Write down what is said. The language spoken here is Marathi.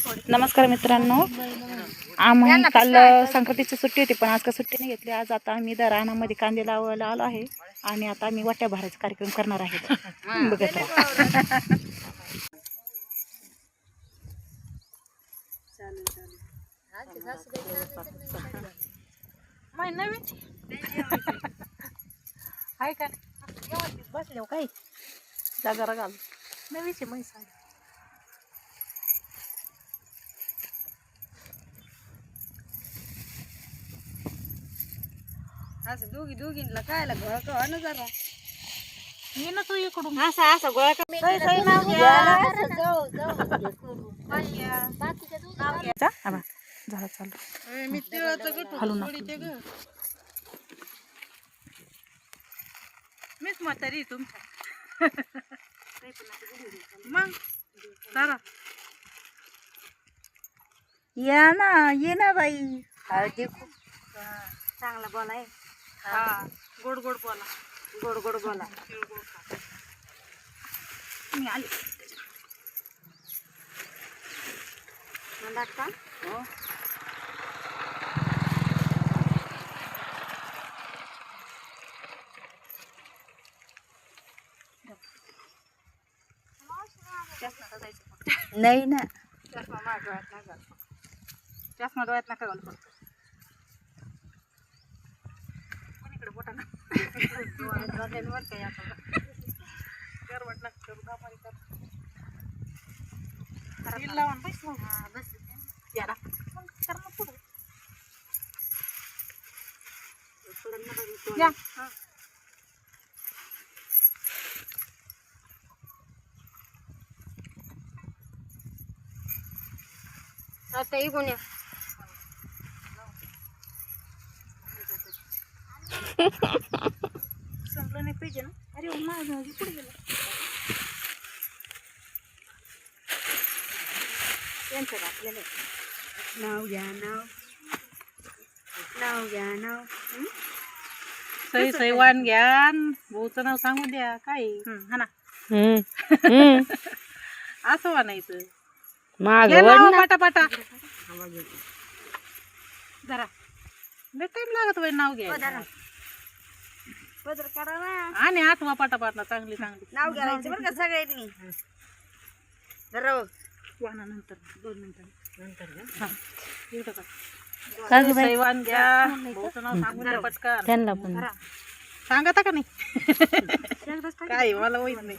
नमस्कार मित्रांनो, आम्ही काल संक्रांतीची सुट्टी होती, पण आज का सुट्टी नाही घेतली. आज आता आम्ही रानामध्ये कांदे लावायला आलो आहे आणि आता आम्ही वाट्या भरायचा कार्यक्रम करणार आहे. बघत राहा. हाय का बसले काही जागा घाल नवीच म्हैस आहे. असं दोघींना कायला गोळा कवा ना जरा ये ना तू इकडून असा गोळा का झाला चालू मी तिळाचं हलू गठू ग मीच म्हातारी तुमच्या मग जरा या ना ये ना बाई हळदी चांगला बोला आहे. हा गोड गोड बोला, गोड गोड बोला. मी आली म्हणतात का हो. नाही ना चष्मा माझ्या डोळ्यात नका घाल. चष्मा डोळ्यात नका घालू फक्त. कोणीकडे बोटा ना डोळ्यात जाते वर काय आता करवट नका करू दापारी कर तेल लावा ना बस. हा बस याला मग कर ना पुढे या. आता इकडून या. संपलं नाही पाहिजे ना. अरे माझं पुढे गेलं यांचं घातलेलं नाव घ्या नाव नाव घ्या नाव सई सई वाण घ्या. भाऊचं नाव सांगू द्या. काय हा ना असं म्हणायचं. पाटा जरा लय टाइम लागत बाई नाव घ्या. पदर काढा ना आणि आठवा पाटा पाटला चांगली चांगली नाव घ्यायचं बरं का सगळ्यांनी. जरा वाहना नंतर 2 मिनिटं नंतर एवढं का का बाई सैवान घ्या. भाऊचं नाव सांगून द्या पटकन. त्यांना पण सांगता का नाही काय मला माहित नाही.